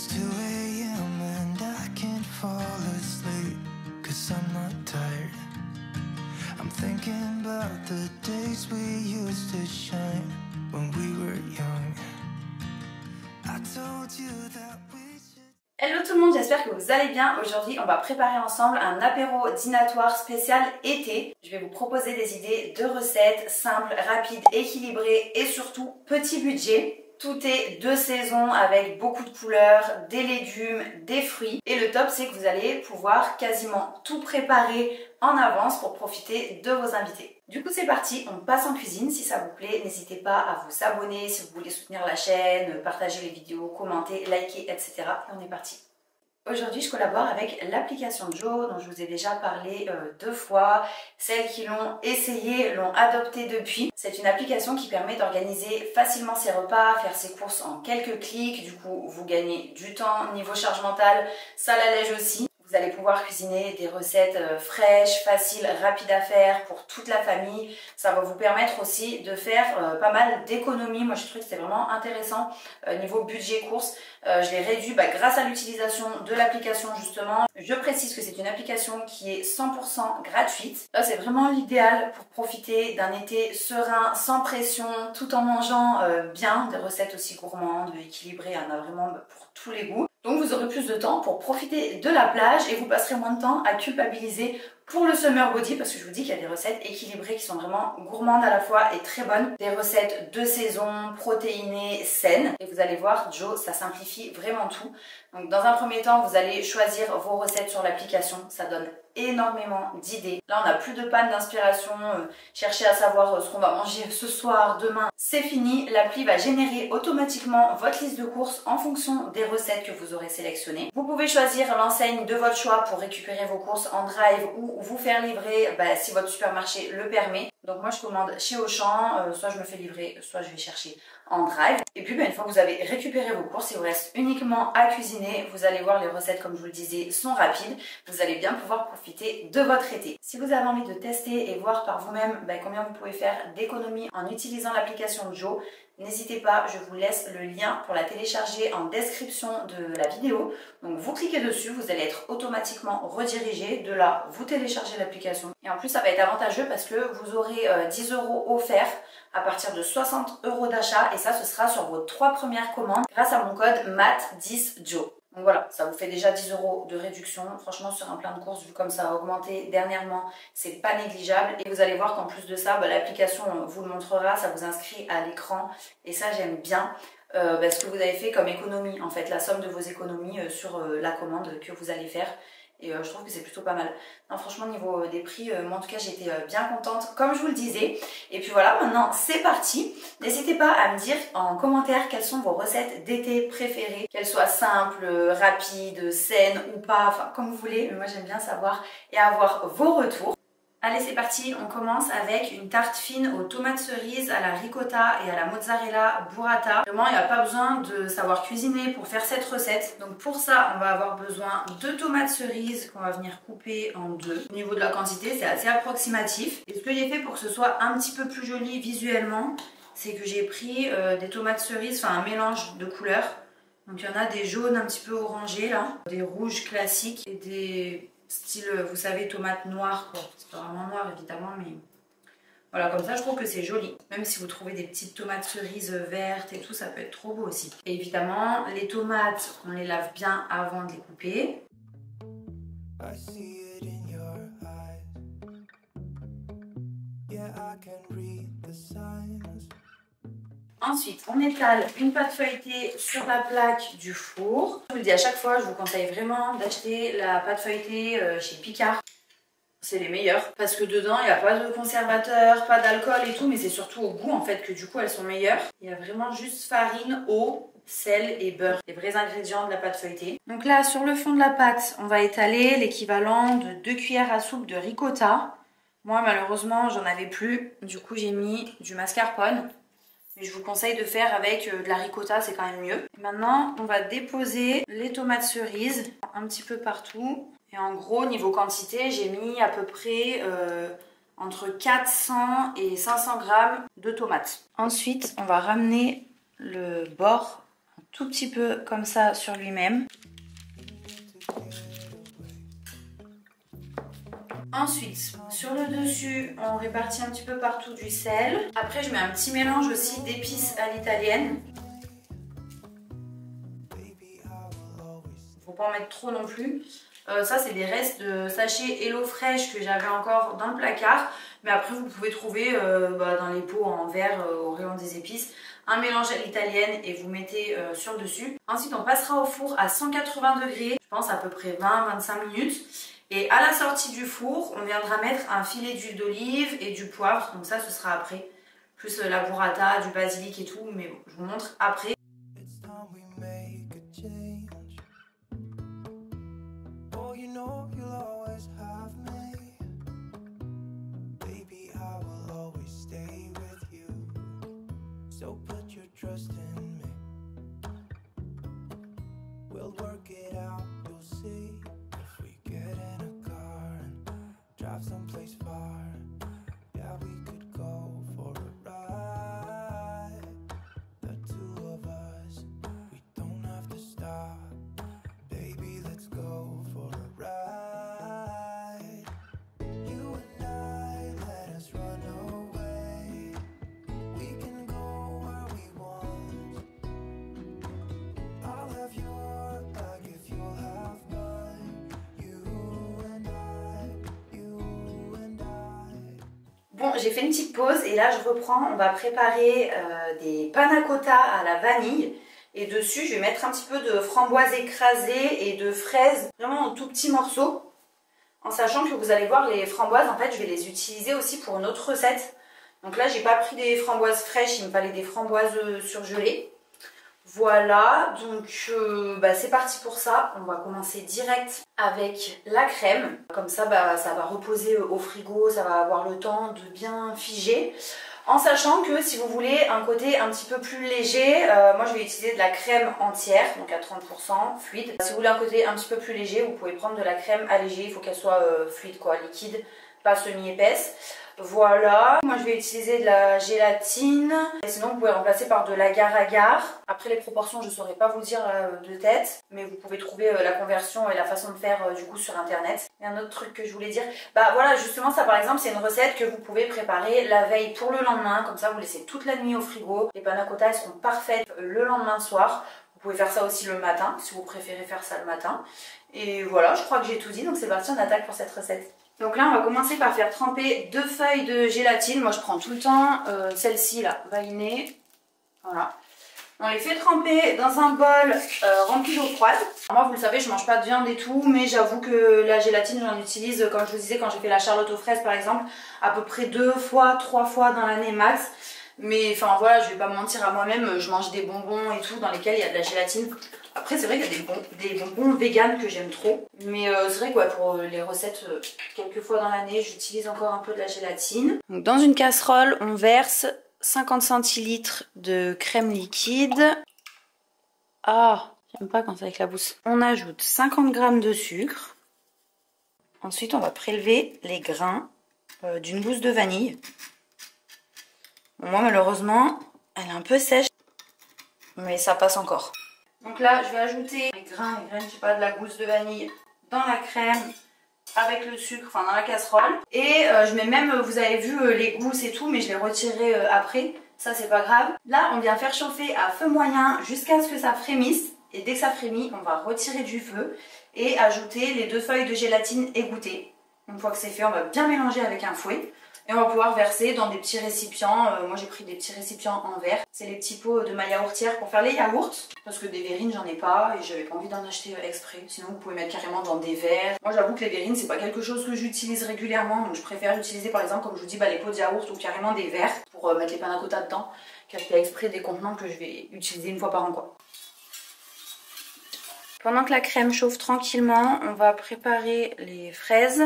It's 2 a.m. and I can't fall asleep, 'cause I'm not tired. I'm thinking about the days we used to shine when we were young. I told you that we should... Hello tout le monde, j'espère que vous allez bien. Aujourd'hui, on va préparer ensemble un apéro dînatoire spécial été. Je vais vous proposer des idées de recettes simples, rapides, équilibrées et surtout petit budget. Tout est de saison avec beaucoup de couleurs, des légumes, des fruits. Et le top, c'est que vous allez pouvoir quasiment tout préparer en avance pour profiter de vos invités. Du coup, c'est parti, on passe en cuisine. Si ça vous plaît, n'hésitez pas à vous abonner si vous voulez soutenir la chaîne, partager les vidéos, commenter, liker, etc. Et on est parti. Aujourd'hui, je collabore avec l'application Joe, dont je vous ai déjà parlé 2 fois. Celles qui l'ont essayé l'ont adoptée depuis. C'est une application qui permet d'organiser facilement ses repas, faire ses courses en quelques clics. Du coup, vous gagnez du temps. Niveau charge mentale, ça l'allège aussi. Vous allez pouvoir cuisiner des recettes fraîches, faciles, rapides à faire pour toute la famille. Ça va vous permettre aussi de faire pas mal d'économies. Moi, je trouve que c'était vraiment intéressant niveau budget courses. Je l'ai réduit grâce à l'utilisation de l'application justement. Je précise que c'est une application qui est 100% gratuite. Là, c'est vraiment l'idéal pour profiter d'un été serein, sans pression, tout en mangeant bien. Des recettes aussi gourmandes, équilibrées, il y en a vraiment pour tous les goûts. Donc vous aurez plus de temps pour profiter de la plage et vous passerez moins de temps à culpabiliser pour le summer body, parce que je vous dis qu'il y a des recettes équilibrées qui sont vraiment gourmandes à la fois et très bonnes. Des recettes de saison, protéinées, saines. Et vous allez voir, Joe, ça simplifie vraiment tout. Donc dans un premier temps, vous allez choisir vos recettes sur l'application. Ça donne énormément d'idées. Là, on n'a plus de panne d'inspiration. Chercher à savoir ce qu'on va manger ce soir, demain. C'est fini. L'appli va générer automatiquement votre liste de courses en fonction des recettes que vous aurez sélectionnées. Vous pouvez choisir l'enseigne de votre choix pour récupérer vos courses en drive ou vous faire livrer si votre supermarché le permet. Donc moi je commande chez Auchan, soit je me fais livrer, soit je vais chercher en drive. Et puis une fois que vous avez récupéré vos courses, il vous reste uniquement à cuisiner. Vous allez voir, les recettes, comme je vous le disais, sont rapides. Vous allez bien pouvoir profiter de votre été. Si vous avez envie de tester et voir par vous-même combien vous pouvez faire d'économies en utilisant l'application Joe, n'hésitez pas, je vous laisse le lien pour la télécharger en description de la vidéo. Donc vous cliquez dessus, vous allez être automatiquement redirigé. De là, vous téléchargez l'application. Et en plus, ça va être avantageux parce que vous aurez 10 € offerts à partir de 60 € d'achat. Et ça, ce sera sur vos 3 premières commandes grâce à mon code MAT10JOE. Donc voilà, ça vous fait déjà 10 € de réduction. Franchement, sur un plein de courses, vu comme ça a augmenté dernièrement, c'est pas négligeable. Et vous allez voir qu'en plus de ça, l'application vous le montrera, ça vous inscrit à l'écran. Et ça, j'aime bien. Ce que vous avez fait comme économie, en fait, la somme de vos économies sur la commande que vous allez faire. Et je trouve que c'est plutôt pas mal. Non, franchement, niveau des prix, moi en tout cas, j'étais bien contente, comme je vous le disais. Et puis voilà, maintenant, c'est parti. N'hésitez pas à me dire en commentaire quelles sont vos recettes d'été préférées. Qu'elles soient simples, rapides, saines ou pas, enfin, comme vous voulez. Mais moi, j'aime bien savoir et avoir vos retours. Allez, c'est parti, on commence avec une tarte fine aux tomates cerises, à la ricotta et à la mozzarella burrata. Vraiment, il n'y a pas besoin de savoir cuisiner pour faire cette recette. Donc pour ça, on va avoir besoin de tomates cerises qu'on va venir couper en 2. Au niveau de la quantité, c'est assez approximatif. Et ce que j'ai fait pour que ce soit un petit peu plus joli visuellement, c'est que j'ai pris des tomates cerises, enfin un mélange de couleurs. Donc il y en a des jaunes un petit peu orangés là, des rouges classiques et des... style, vous savez, tomate noire, quoi. C'est pas vraiment noir évidemment, mais voilà, comme ça je trouve que c'est joli. Même si vous trouvez des petites tomates cerises vertes et tout, ça peut être trop beau aussi. Et évidemment, les tomates, on les lave bien avant de les couper. Ensuite, on étale une pâte feuilletée sur la plaque du four. Je vous le dis à chaque fois, je vous conseille vraiment d'acheter la pâte feuilletée chez Picard. C'est les meilleurs parce que dedans, il n'y a pas de conservateur, pas d'alcool et tout, mais c'est surtout au goût en fait que du coup elles sont meilleures. Il y a vraiment juste farine, eau, sel et beurre, les vrais ingrédients de la pâte feuilletée. Donc là, sur le fond de la pâte, on va étaler l'équivalent de 2 cuillères à soupe de ricotta. Moi, malheureusement, j'en avais plus. Du coup, j'ai mis du mascarpone. Mais je vous conseille de faire avec de la ricotta, c'est quand même mieux. Maintenant, on va déposer les tomates cerises un petit peu partout. Et en gros, niveau quantité, j'ai mis à peu près entre 400 et 500 grammes de tomates. Ensuite, on va ramener le bord tout petit peu comme ça sur lui-même. Ensuite, sur le dessus, on répartit un petit peu partout du sel. Après, je mets un petit mélange aussi d'épices à l'italienne. Faut pas en mettre trop non plus. Ça, c'est des restes de sachets Hello Fresh que j'avais encore dans le placard. Mais après, vous pouvez trouver dans les pots en verre au rayon des épices un mélange à l'italienne et vous mettez sur le dessus. Ensuite, on passera au four à 180 degrés, je pense à peu près 20-25 minutes. Et à la sortie du four, on viendra mettre un filet d'huile d'olive et du poivre. Donc ça, ce sera après. Plus la burrata, du basilic et tout. Mais bon, je vous montre après. Someplace far, yeah, we could go for a ride. The two of us, we don't have to stop. Baby, let's go for a ride. You and I, let us run away. We can go where we want. I'll have your back if you'll have mine. You and I. Bon, j'ai fait une petite pause et là je reprends. On va préparer des panna cotta à la vanille. Et dessus, je vais mettre un petit peu de framboise écrasée et de fraises, vraiment en tout petits morceaux. En sachant que vous allez voir, les framboises, en fait, je vais les utiliser aussi pour une autre recette. Donc là, j'ai pas pris des framboises fraîches, il me fallait des framboises surgelées. Voilà, donc c'est parti pour ça. On va commencer direct avec la crème. Comme ça, ça va reposer au frigo, ça va avoir le temps de bien figer. En sachant que si vous voulez un côté un petit peu plus léger, moi je vais utiliser de la crème entière, donc à 30% fluide. Si vous voulez un côté un petit peu plus léger, vous pouvez prendre de la crème allégée, il faut qu'elle soit fluide quoi, liquide, pas semi-épaisse. Voilà, moi je vais utiliser de la gélatine, et sinon vous pouvez remplacer par de l'agar-agar. Après les proportions je ne saurais pas vous dire de tête, mais vous pouvez trouver la conversion et la façon de faire du coup sur internet. Et un autre truc que je voulais dire, voilà justement ça par exemple c'est une recette que vous pouvez préparer la veille pour le lendemain, comme ça vous laissez toute la nuit au frigo. Les panna cotta elles seront parfaites le lendemain soir. Vous pouvez faire ça aussi le matin si vous préférez faire ça le matin. Et voilà, je crois que j'ai tout dit, donc c'est parti, on attaque pour cette recette. Donc là, on va commencer par faire tremper 2 feuilles de gélatine. Moi, je prends tout le temps celle-ci, là, Vainé. Voilà. On les fait tremper dans un bol rempli d'eau froide. Alors moi, vous le savez, je mange pas de viande et tout, mais j'avoue que la gélatine, j'en utilise, comme je vous disais, quand j'ai fait la charlotte aux fraises, par exemple, à peu près 2 fois, 3 fois dans l'année max. Mais enfin voilà, je vais pas me mentir à moi-même, je mange des bonbons et tout dans lesquels il y a de la gélatine. Après c'est vrai qu'il y a des bonbons vegan que j'aime trop. Mais c'est vrai que pour les recettes, quelques fois dans l'année, j'utilise encore un peu de la gélatine. Donc, dans une casserole, on verse 50 centilitres de crème liquide. Ah, j'aime pas quand ça éclabousse. On ajoute 50 g de sucre. Ensuite on va prélever les grains d'une gousse de vanille. Bon, moi malheureusement, elle est un peu sèche, mais ça passe encore. Donc là, je vais ajouter les grains, je sais pas, de la gousse de vanille dans la crème avec le sucre, enfin dans la casserole. Et je mets même, vous avez vu les gousses et tout, mais je les retirerai après, ça c'est pas grave. Là, on vient faire chauffer à feu moyen jusqu'à ce que ça frémisse. Et dès que ça frémit, on va retirer du feu et ajouter les 2 feuilles de gélatine égouttées. Une fois que c'est fait, on va bien mélanger avec un fouet. Et on va pouvoir verser dans des petits récipients. Moi j'ai pris des petits récipients en verre. C'est les petits pots de ma yaourtière pour faire les yaourts. Parce que des verrines j'en ai pas et j'avais pas envie d'en acheter exprès. Sinon vous pouvez mettre carrément dans des verres. Moi j'avoue que les verrines c'est pas quelque chose que j'utilise régulièrement. Donc je préfère utiliser par exemple comme je vous dis les pots de yaourt ou carrément des verres. Pour mettre les panna cotta dedans. Qu'acheter exprès des contenants que je vais utiliser une fois par an quoi. Pendant que la crème chauffe tranquillement, on va préparer les fraises.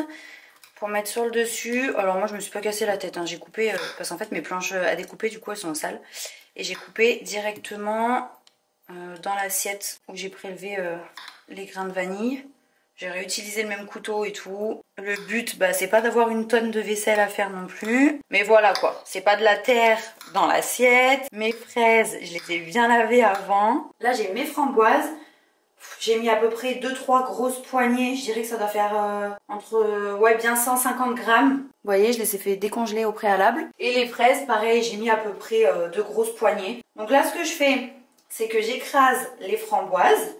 Pour mettre sur le dessus, alors moi je me suis pas cassé la tête, hein. J'ai coupé, parce qu'en fait mes planches à découper du coup elles sont sales. Et j'ai coupé directement dans l'assiette où j'ai prélevé les grains de vanille. J'ai réutilisé le même couteau et tout. Le but, bah, c'est pas d'avoir une tonne de vaisselle à faire non plus. Mais voilà quoi, c'est pas de la terre dans l'assiette. Mes fraises, je les ai bien lavées avant. Là, j'ai mes framboises. J'ai mis à peu près 2-3 grosses poignées. Je dirais que ça doit faire entre ouais, bien 150 grammes. Vous voyez, je les ai fait décongeler au préalable. Et les fraises, pareil, j'ai mis à peu près 2 grosses poignées. Donc là, ce que je fais, c'est que j'écrase les framboises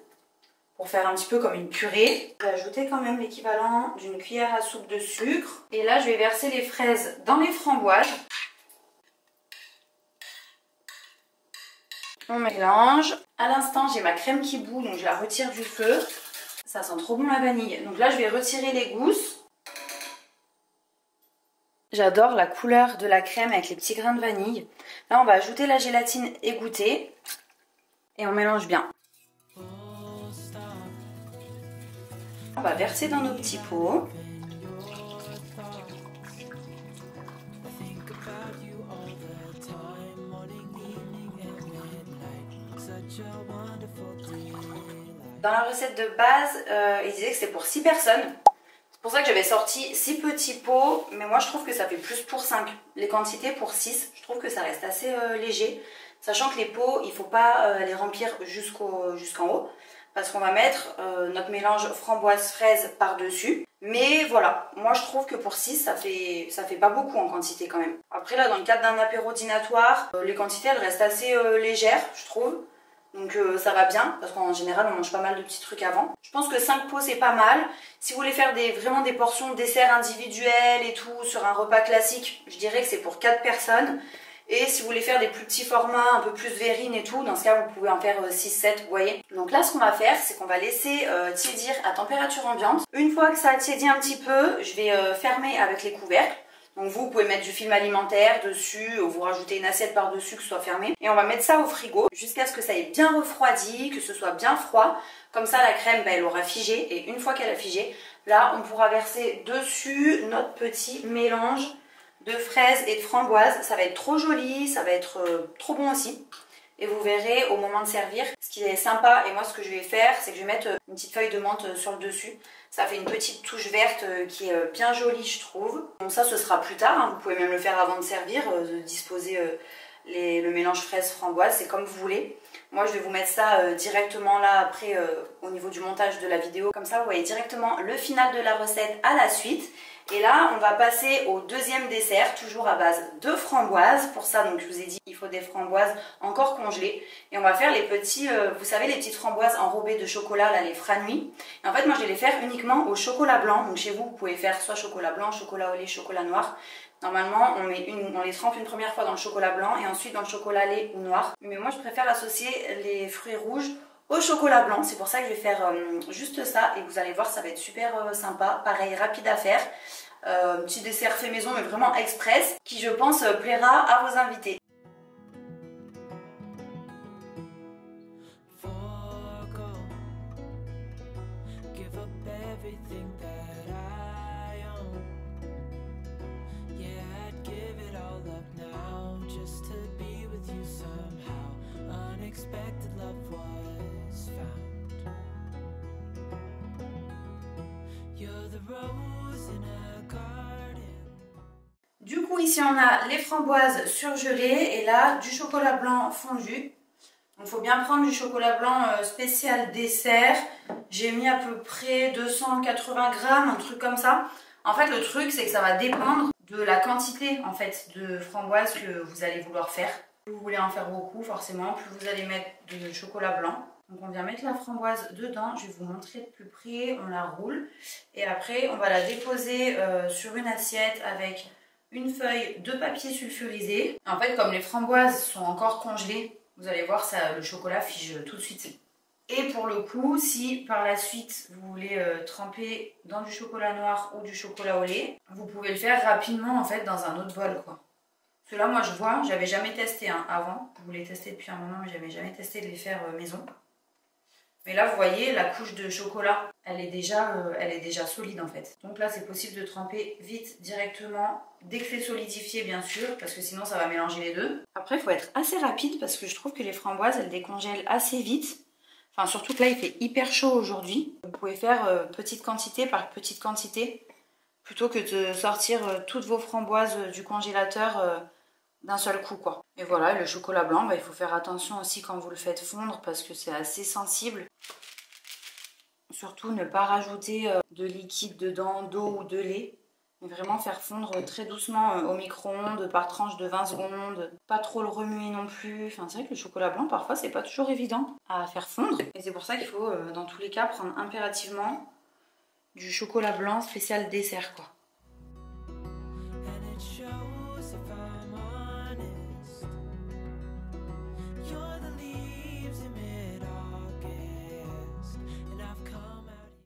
pour faire un petit peu comme une purée. Je vais ajouter quand même l'équivalent d'une cuillère à soupe de sucre. Et là, je vais verser les fraises dans les framboises. On mélange. À l'instant, j'ai ma crème qui bout, donc je la retire du feu. Ça sent trop bon la vanille. Donc là, je vais retirer les gousses. J'adore la couleur de la crème avec les petits grains de vanille. Là, on va ajouter la gélatine égouttée. Et on mélange bien. On va verser dans nos petits pots. Dans la recette de base, il disait que c'est pour 6 personnes. C'est pour ça que j'avais sorti 6 petits pots, mais moi je trouve que ça fait plus pour 5. Les quantités pour 6, je trouve que ça reste assez léger. Sachant que les pots, il ne faut pas les remplir jusqu'en haut. Parce qu'on va mettre notre mélange framboise-fraise par-dessus. Mais voilà, moi je trouve que pour 6, ça fait pas beaucoup en quantité quand même. Après là, dans le cadre d'un apéro dînatoire, les quantités elles restent assez légères, je trouve. Donc ça va bien, parce qu'en général on mange pas mal de petits trucs avant. Je pense que 5 pots c'est pas mal. Si vous voulez faire vraiment des portions de dessert individuelles et tout sur un repas classique, je dirais que c'est pour 4 personnes. Et si vous voulez faire des plus petits formats, un peu plus verrines et tout, dans ce cas vous pouvez en faire 6-7, vous voyez. Donc là ce qu'on va faire, c'est qu'on va laisser tiédir à température ambiante. Une fois que ça a tiédi un petit peu, je vais fermer avec les couvercles. Donc vous pouvez mettre du film alimentaire dessus, vous rajoutez une assiette par-dessus que ce soit fermé. Et on va mettre ça au frigo jusqu'à ce que ça ait bien refroidi, que ce soit bien froid. Comme ça la crème, elle aura figé. Et une fois qu'elle a figé, là on pourra verser dessus notre petit mélange de fraises et de framboises. Ça va être trop joli, ça va être trop bon aussi. Et vous verrez au moment de servir, ce qui est sympa, et moi ce que je vais faire, c'est que je vais mettre une petite feuille de menthe sur le dessus. Ça fait une petite touche verte qui est bien jolie je trouve. Donc ça ce sera plus tard, hein. Vous pouvez même le faire avant de servir, disposer le mélange fraise-framboise, c'est comme vous voulez. Moi je vais vous mettre ça directement là après au niveau du montage de la vidéo. Comme ça vous voyez directement le final de la recette à la suite. Et là, on va passer au deuxième dessert, toujours à base de framboises. Pour ça, donc je vous ai dit, il faut des framboises encore congelées. Et on va faire les petits, vous savez, les petites framboises enrobées de chocolat, là, les franui. Et en fait, moi, je vais les faire uniquement au chocolat blanc. Donc chez vous, vous pouvez faire soit chocolat blanc, chocolat au lait, chocolat noir. Normalement, on les trempe une première fois dans le chocolat blanc et ensuite dans le chocolat lait ou noir. Mais moi, je préfère associer les fruits rouges au chocolat blanc. C'est pour ça que je vais faire juste ça et vous allez voir, ça va être super sympa. Pareil, rapide à faire. Petit dessert fait maison mais vraiment express qui je pense plaira à vos invités. Du coup ici on a les framboises surgelées et là du chocolat blanc fondu. Donc il faut bien prendre du chocolat blanc spécial dessert. J'ai mis à peu près 280 grammes, un truc comme ça. En fait le truc c'est que ça va dépendre de la quantité en fait de framboises que vous allez vouloir faire. Plus vous voulez en faire beaucoup forcément, plus vous allez mettre de chocolat blanc. Donc on vient mettre la framboise dedans, je vais vous montrer de plus près, on la roule. Et après on va la déposer sur une assiette avec une feuille de papier sulfurisé. En fait, comme les framboises sont encore congelées, vous allez voir, ça, le chocolat fige tout de suite. Et pour le coup, si par la suite vous voulez tremper dans du chocolat noir ou du chocolat au lait, vous pouvez le faire rapidement en fait dans un autre bol quoi. Ceux-là, moi je vois, j'avais jamais testé avant. Je voulais tester depuis un moment, mais j'avais jamais testé de les faire maison. Mais là, vous voyez, la couche de chocolat, elle est déjà solide en fait. Donc là, c'est possible de tremper vite, directement, dès que c'est solidifié bien sûr, parce que sinon ça va mélanger les deux. Après, il faut être assez rapide parce que je trouve que les framboises, elles décongèlent assez vite. Enfin, surtout que là, il fait hyper chaud aujourd'hui. Vous pouvez faire petite quantité par petite quantité plutôt que de sortir toutes vos framboises du congélateur d'un seul coup, quoi. Et voilà, le chocolat blanc, il faut faire attention aussi quand vous le faites fondre parce que c'est assez sensible. Surtout ne pas rajouter de liquide dedans, d'eau ou de lait. Mais vraiment faire fondre très doucement au micro-ondes par tranche de 20 secondes. Pas trop le remuer non plus. Enfin, c'est vrai que le chocolat blanc, parfois, c'est pas toujours évident à faire fondre. Et c'est pour ça qu'il faut, dans tous les cas, prendre impérativement du chocolat blanc spécial dessert, quoi.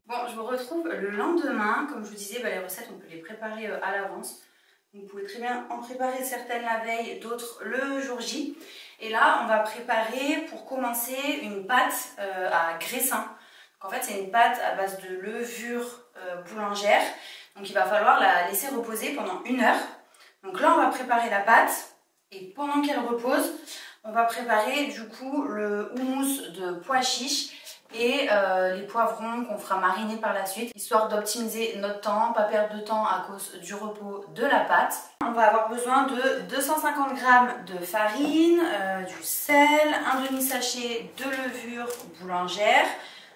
Bon, je vous retrouve le lendemain. Comme je vous disais, les recettes, on peut les préparer à l'avance. Vous pouvez très bien en préparer certaines la veille, d'autres le jour J. Et là, on va préparer pour commencer une pâte à graissin. Donc, en fait, c'est une pâte à base de levure boulangère. Donc il va falloir la laisser reposer pendant 1 heure. Donc là, on va préparer la pâte. Et pendant qu'elle repose, on va préparer du coup le houmous de pois chiches et les poivrons qu'on fera mariner par la suite, histoire d'optimiser notre temps, pas perdre de temps à cause du repos de la pâte. On va avoir besoin de 250 g de farine, du sel, un demi-sachet de levure boulangère,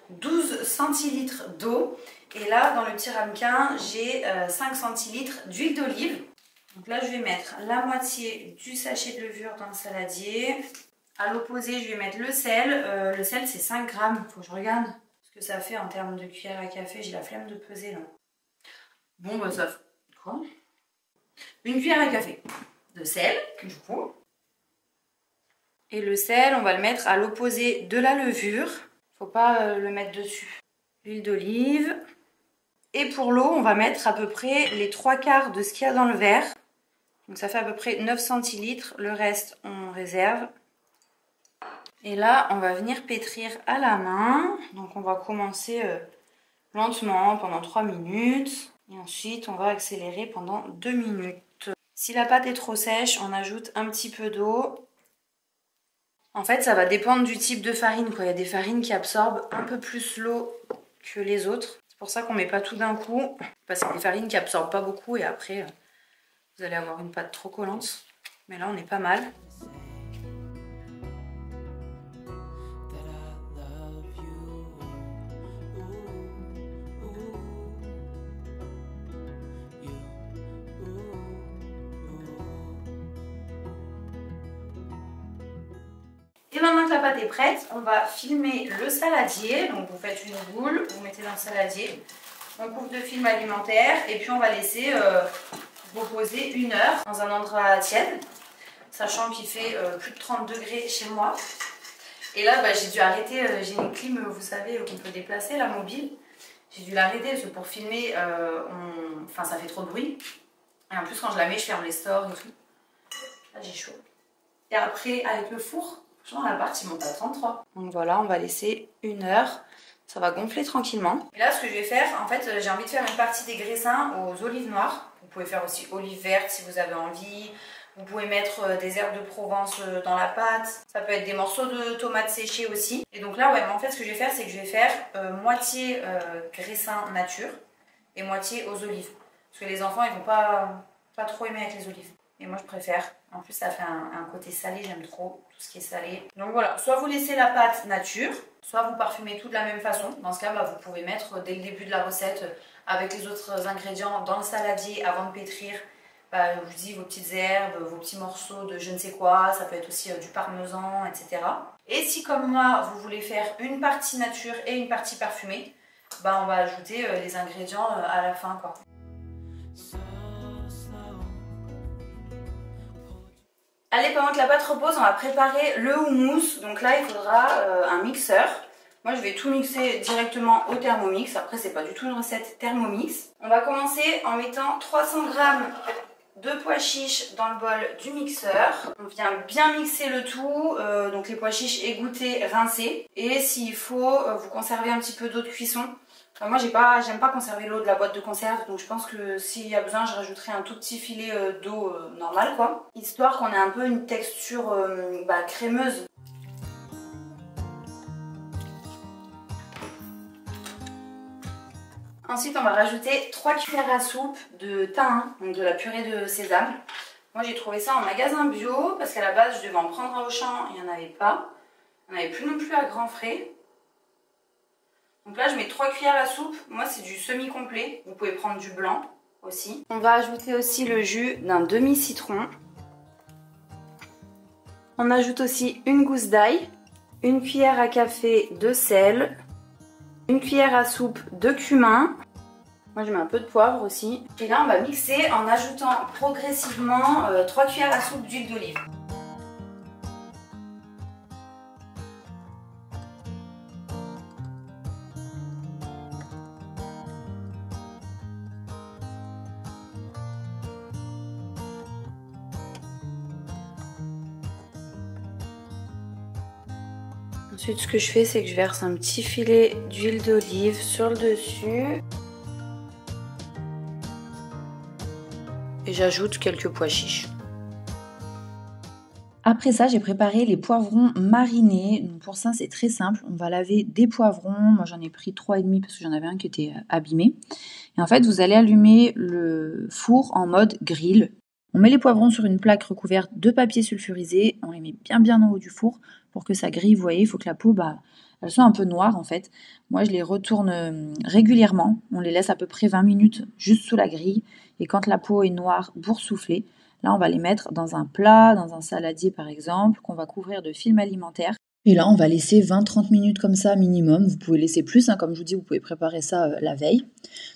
12 centilitres d'eau. Et là, dans le petit ramequin, j'ai 5 centilitres d'huile d'olive. Donc là, je vais mettre la moitié du sachet de levure dans le saladier. À l'opposé, je vais mettre le sel. Le sel, c'est 5 grammes. Faut que je regarde ce que ça fait en termes de cuillère à café. J'ai la flemme de peser là. Bon, bah ça fait quoi? Une cuillère à café de sel, du coup. Et le sel, on va le mettre à l'opposé de la levure. Faut pas le mettre dessus. L'huile d'olive. Et pour l'eau, on va mettre à peu près les 3/4 de ce qu'il y a dans le verre. Donc ça fait à peu près 9 centilitres. Le reste, on réserve. Et là, on va venir pétrir à la main. Donc on va commencer lentement pendant 3 minutes. Et ensuite, on va accélérer pendant 2 minutes. Si la pâte est trop sèche, on ajoute un petit peu d'eau. En fait, ça va dépendre du type de farine, quoi. Il y a des farines qui absorbent un peu plus l'eau que les autres. C'est pour ça qu'on ne met pas tout d'un coup. Parce que c'est des farines qui absorbent pas beaucoup et après, vous allez avoir une pâte trop collante. Mais là, on est pas mal. Et maintenant que la pâte est prête, on va filmer le saladier. Donc vous faites une boule, vous mettez dans le saladier. On couvre de film alimentaire et puis on va laisser reposer 1 heure dans un endroit tiède. Sachant qu'il fait plus de 30 degrés chez moi. Et là, j'ai dû arrêter, j'ai une clim, vous savez, qu'on peut déplacer, la mobile. J'ai dû l'arrêter parce que pour filmer, enfin, ça fait trop de bruit. Et en plus, quand je la mets, je ferme les stores et tout. Là, j'ai chaud. Et après, avec le four, franchement, la pâte, il monte à 33. Donc voilà, on va laisser 1 heure. Ça va gonfler tranquillement. Et là, ce que je vais faire, en fait, j'ai envie de faire une partie des graissins aux olives noires. Vous pouvez faire aussi olives vertes si vous avez envie. Vous pouvez mettre des herbes de Provence dans la pâte. Ça peut être des morceaux de tomates séchées aussi. Et donc là, ouais, mais en fait, ce que je vais faire, c'est que je vais faire moitié graissin nature et moitié aux olives. Parce que les enfants, ils vont pas trop aimer avec les olives. Et moi, je préfère. En plus, ça fait un côté salé, j'aime trop tout ce qui est salé. Donc voilà, soit vous laissez la pâte nature, soit vous parfumez tout de la même façon. Dans ce cas, vous pouvez mettre dès le début de la recette, avec les autres ingrédients, dans le saladier avant de pétrir. Je vous dis vos petites herbes, vos petits morceaux de je ne sais quoi, ça peut être aussi du parmesan, etc. Et si comme moi, vous voulez faire une partie nature et une partie parfumée, on va ajouter les ingrédients à la fin, quoi. Allez, pendant que la pâte repose, on va préparer le houmous. Donc là, il faudra un mixeur. Moi, je vais tout mixer directement au Thermomix. Après, c'est pas du tout une recette Thermomix. On va commencer en mettant 300 g de pois chiches dans le bol du mixeur. On vient bien mixer le tout, donc les pois chiches égouttés, rincés. Et s'il faut, vous conservez un petit peu d'eau de cuisson. Enfin, moi j'aime pas conserver l'eau de la boîte de conserve, donc je pense que s'il y a besoin, je rajouterai un tout petit filet d'eau normale, quoi. Histoire qu'on ait un peu une texture crémeuse. Ensuite, on va rajouter 3 cuillères à soupe de thym, donc de la purée de sésame. Moi, j'ai trouvé ça en magasin bio parce qu'à la base, je devais en prendre à Auchan, il n'y en avait pas. Il n'y en avait plus non plus à grands frais. Donc là, je mets 3 cuillères à soupe. Moi, c'est du semi-complet. Vous pouvez prendre du blanc aussi. On va ajouter aussi le jus d'un demi-citron. On ajoute aussi une gousse d'ail, une cuillère à café de sel, une cuillère à soupe de cumin. Moi, je mets un peu de poivre aussi. Et là, on va mixer en ajoutant progressivement 3 cuillères à soupe d'huile d'olive. Ensuite, ce que je fais, c'est que je verse un petit filet d'huile d'olive sur le dessus. Et j'ajoute quelques pois chiches. Après ça, j'ai préparé les poivrons marinés. Donc pour ça, c'est très simple. On va laver des poivrons. Moi, j'en ai pris 3,5 parce que j'en avais un qui était abîmé. Et en fait, vous allez allumer le four en mode grill. On met les poivrons sur une plaque recouverte de papier sulfurisé. On les met bien en haut du four pour que ça grille. Vous voyez, il faut que la peau, elle soit un peu noire en fait. Moi, je les retourne régulièrement. On les laisse à peu près 20 minutes juste sous la grille. Et quand la peau est noire, boursouflée, là, on va les mettre dans un plat, dans un saladier par exemple, qu'on va couvrir de film alimentaire. Et là, on va laisser 20-30 minutes comme ça minimum. Vous pouvez laisser plus, hein. Comme je vous dis, vous pouvez préparer ça la veille.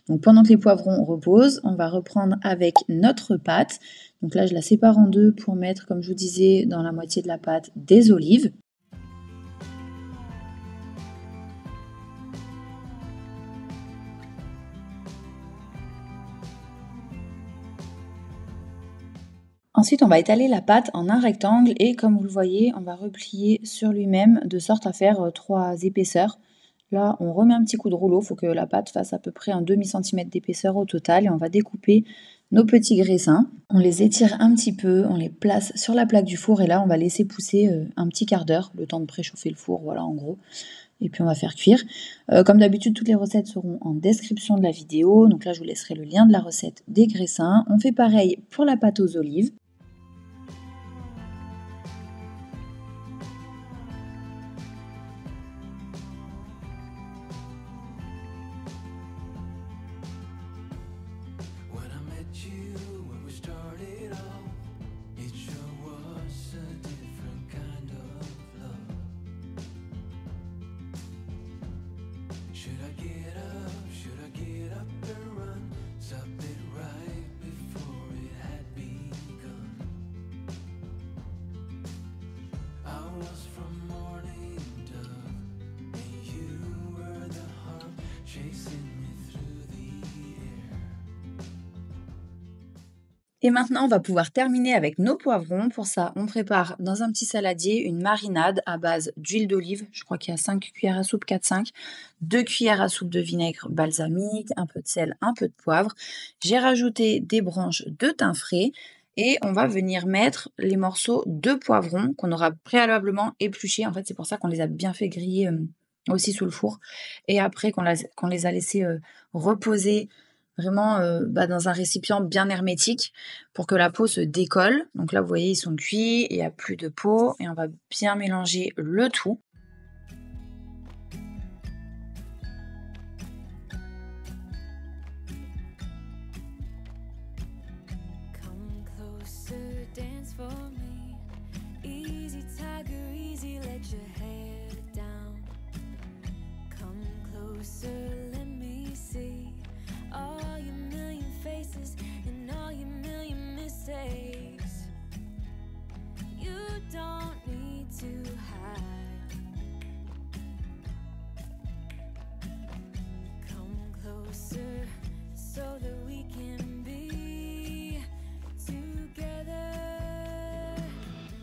Donc pendant que les poivrons reposent, on va reprendre avec notre pâte. Donc là, je la sépare en deux pour mettre, comme je vous disais, dans la moitié de la pâte, des olives. Ensuite, on va étaler la pâte en un rectangle et comme vous le voyez, on va replier sur lui-même de sorte à faire 3 épaisseurs. Là, on remet un petit coup de rouleau, il faut que la pâte fasse à peu près un demi-centimètre d'épaisseur au total et on va découper nos petits graissins. On les étire un petit peu, on les place sur la plaque du four et là, on va laisser pousser un petit quart d'heure, le temps de préchauffer le four, voilà en gros. Et puis on va faire cuire. Comme d'habitude, toutes les recettes seront en description de la vidéo. Donc là, je vous laisserai le lien de la recette des graissins. On fait pareil pour la pâte aux olives. Et maintenant, on va pouvoir terminer avec nos poivrons. Pour ça, on prépare dans un petit saladier une marinade à base d'huile d'olive. Je crois qu'il y a 5 cuillères à soupe, 4-5. 2 cuillères à soupe de vinaigre balsamique, un peu de sel, un peu de poivre. J'ai rajouté des branches de thym frais. Et on va venir mettre les morceaux de poivrons qu'on aura préalablement épluchés. En fait, c'est pour ça qu'on les a bien fait griller aussi sous le four. Et après qu'on les a laissés reposer vraiment dans un récipient bien hermétique pour que la peau se décolle. Donc là, vous voyez, ils sont cuits, il n'y a plus de peau et on va bien mélanger le tout.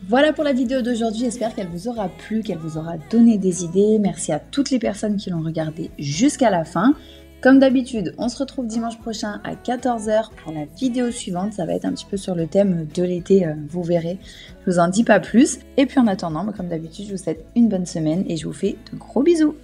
Voilà pour la vidéo d'aujourd'hui, j'espère qu'elle vous aura plu, qu'elle vous aura donné des idées. Merci à toutes les personnes qui l'ont regardée jusqu'à la fin. Comme d'habitude, on se retrouve dimanche prochain à 14 h pour la vidéo suivante. Ça va être un petit peu sur le thème de l'été, vous verrez. Je vous en dis pas plus. Et puis en attendant, comme d'habitude, je vous souhaite une bonne semaine et je vous fais de gros bisous.